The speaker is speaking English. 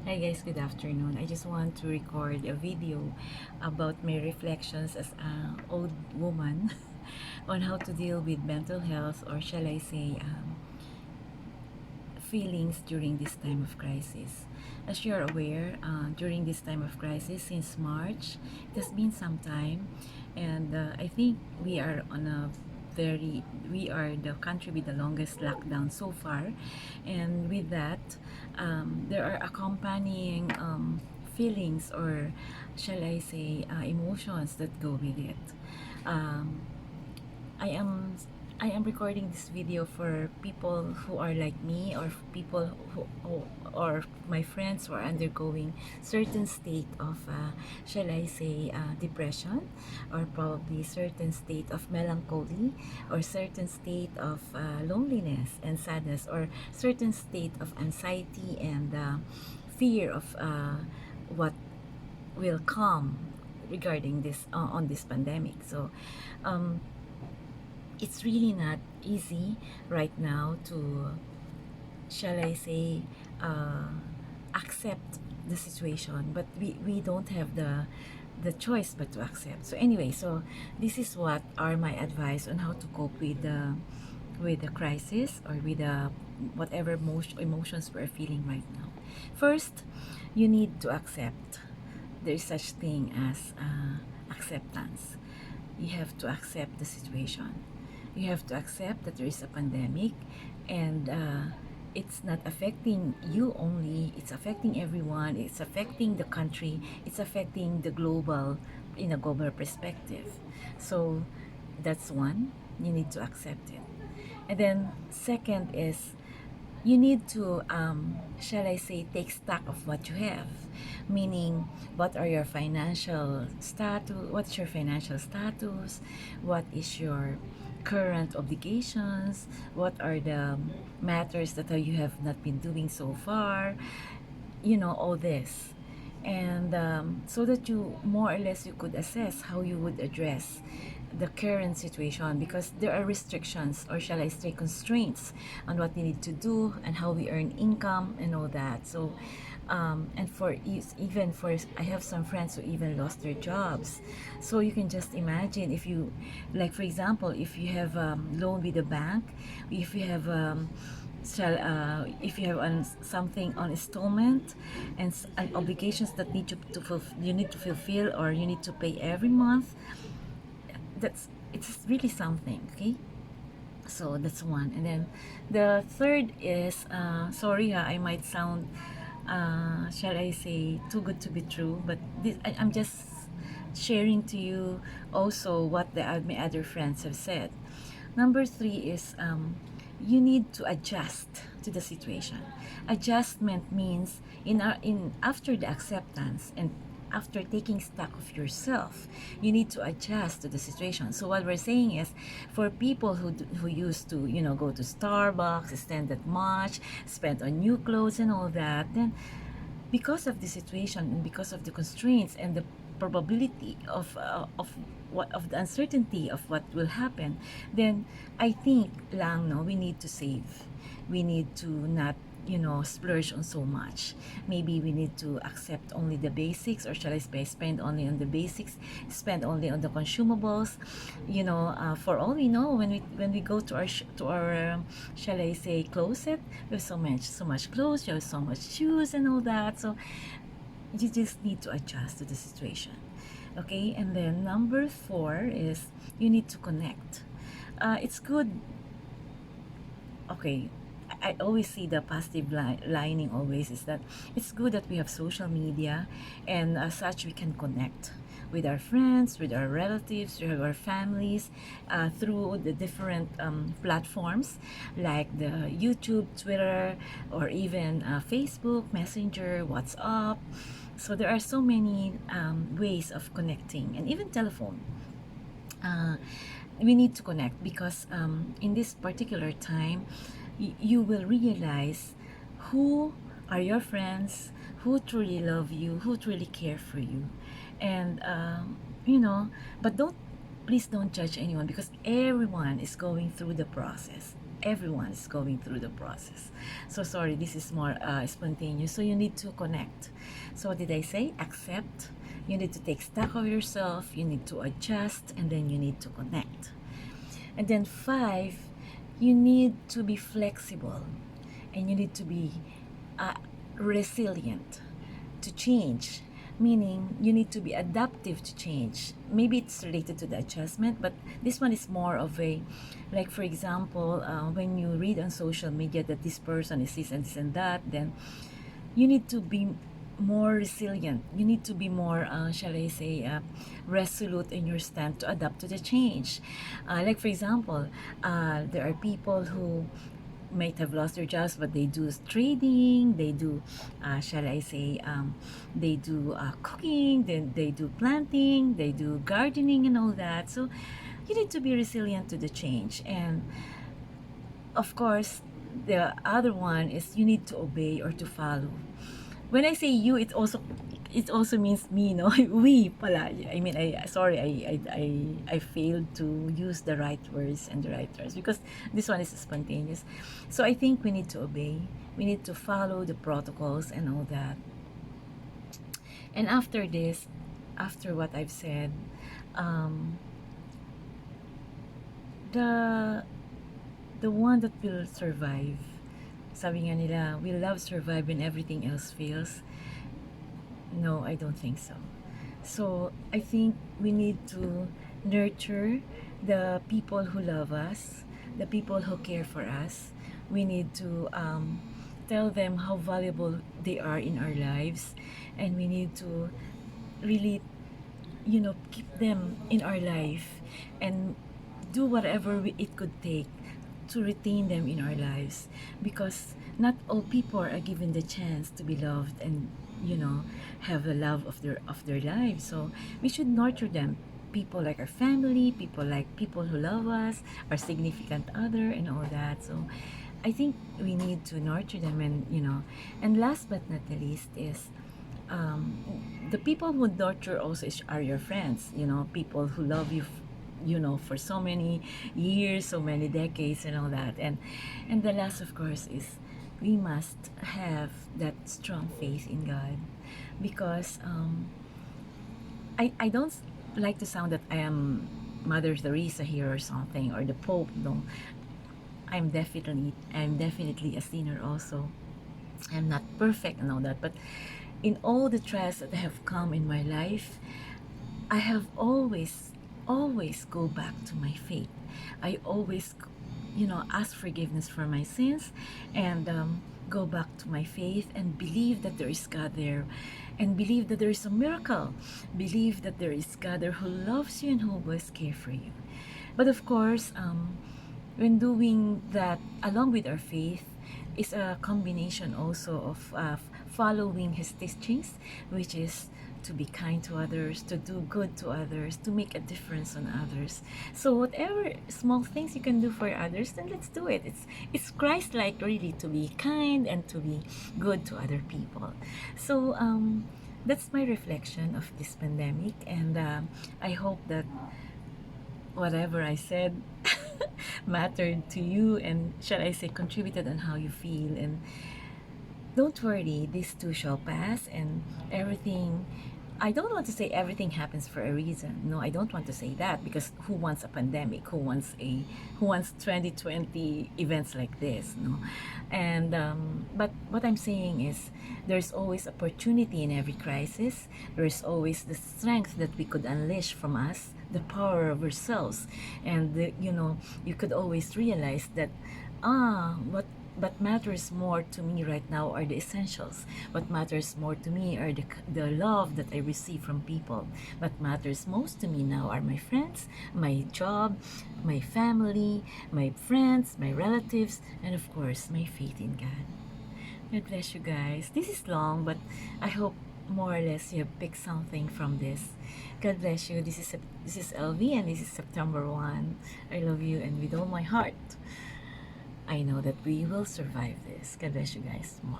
Hi guys, good afternoon. I just want to record a video about my reflections as an old woman on how to deal with mental health, or shall I say, feelings during this time of crisis. As you're aware, during this time of crisis, since March, it has been some time, and I think we are the country with the longest lockdown so far, and with that, there are accompanying feelings, or shall I say, emotions that go with it. Um, I am I am recording this video for people who are like me, or people or my friends who are undergoing certain state of shall I say, depression, or probably certain state of melancholy, or certain state of loneliness and sadness, or certain state of anxiety and fear of what will come regarding this on this pandemic. So um, it's really not easy right now to, shall I say, uh, accept the situation, but we don't have the choice but to accept. So anyway, so this is what are my advice on how to cope with the crisis, or with the whatever emotions we're feeling right now. First, you need to accept. There is such thing as acceptance. You have to accept the situation. You have to accept that there is a pandemic, and it's not affecting you only, it's affecting everyone, it's affecting the country, it's affecting the global, in a global perspective. So that's one, you need to accept it. And then second is, you need to, shall I say, take stock of what you have. Meaning, what are your financial status? What's your financial status? What is your current obligations? What are the matters that you have not been doing so far? All this. And so that you more or less you could assess how you would address the current situation, because there are restrictions, or shall I say constraints, on what we need to do and how we earn income and all that. So and even for, I have some friends who even lost their jobs. So you can just imagine, if you, like for example, if you have loan with a bank, if you have if you have something on installment, and obligations that you need to fulfill, or you need to pay every month, that's it's really something. Okay, so that's one. And then the third is, sorry, I might sound, shall I say, too good to be true, but I'm just sharing to you also what my other friends have said. Number three is, you need to adjust to the situation. Adjustment means, in after the acceptance, and after taking stock of yourself, you need to adjust to the situation. So what we're saying is, for people who used to, go to Starbucks, spend that much, spend on new clothes and all that, then because of the situation, and because of the constraints, and the probability of the uncertainty of what will happen, then I think lang, no, we need to save. We need to not, splurge on so much. Maybe we need to accept only the basics, or shall I say, spend only on the basics, spend only on the consumables. For all we know, when we go to our shall I say, closet, we have so much clothes, you have so much shoes and all that. So you just need to adjust to the situation. Okay, and then number four is, you need to connect. It's good. Okay, I always see the positive lining always, is that it's good that we have social media, and as such we can connect with our friends, with our relatives, with our families, through the different platforms, like the YouTube, Twitter, or even Facebook, Messenger, WhatsApp. So there are so many ways of connecting, and even telephone. uh, we need to connect, because in this particular time, you will realize who are your friends, who truly love you, who truly care for you. And you know but don't please don't judge anyone, because everyone is going through the process. everyone is going through the process. So sorry, this is more spontaneous. So you need to connect. So what did I say? Accept. You need to take stock of yourself. You need to adjust, and then you need to connect. And then 5, you need to be flexible, and you need to be resilient to change, meaning you need to be adaptive to change. Maybe it's related to the adjustment, but this one is more of a, like for example, when you read on social media that this person is this and that, then you need to be more resilient. You need to be more, shall I say, resolute in your stand to adapt to the change. Like for example, there are people who might have lost their jobs, but they do trading, they do, shall I say, they do cooking, then they do planting, they do gardening and all that. So you need to be resilient to the change. And of course, the other one is you need to obey or to follow. When I say you, it also means me, no? We pala. I mean, I failed to use the right words and the right terms because this one is spontaneous. So I think we need to obey. We need to follow the protocols and all that. And after this, after what I've said, um, the the one that will survive. Sabi nga nila, will love survive when everything else fails? No, I don't think so. So I think we need to nurture the people who love us, the people who care for us. We need to tell them how valuable they are in our lives, and we need to really, keep them in our life and do whatever it could take to retain them in our lives, because not all people are given the chance to be loved and have the love of their lives. So we should nurture them, people like our family, people who love us, our significant other and all that. So I think we need to nurture them, and last but not the least is the people who nurture also are your friends, people who love you, for so many years, so many decades and all that. And the last, of course, is we must have that strong faith in God, because I don't like to sound that I am Mother Teresa here or something, or the Pope. No, I'm definitely a sinner also. I'm not perfect and all that, but in all the trials that have come in my life, I have always go back to my faith. I always, ask forgiveness for my sins, and go back to my faith and believe that there is God there, and believe that there is a miracle. Believe that there is God there who loves you and who will care for you. But of course, when doing that along with our faith is a combination also of following his teachings, which is to be kind to others, to do good to others, to make a difference on others. So whatever small things you can do for others, then let's do it. It's Christ-like, really, to be kind and to be good to other people. So that's my reflection of this pandemic, and I hope that whatever I said mattered to you, and shall I say contributed on how you feel. And don't worry, this too shall pass, and everything. I don't want to say everything happens for a reason. No, I don't want to say that, because who wants a pandemic? Who wants 2020 events like this? No, and but what I'm saying is, there's always opportunity in every crisis. There's always the strength that we could unleash from us, the power of ourselves, and you could always realize that what matters more to me right now are the essentials. What matters more to me are the love that I receive from people. What matters most to me now are my friends, my job, my family, my friends, my relatives, and of course, my faith in God. God bless you guys. This is long, but I hope more or less you have picked something from this. God bless you. This is LV, and this is September 1. I love you, and with all my heart, I know that we will survive this. God bless you guys. Mwah.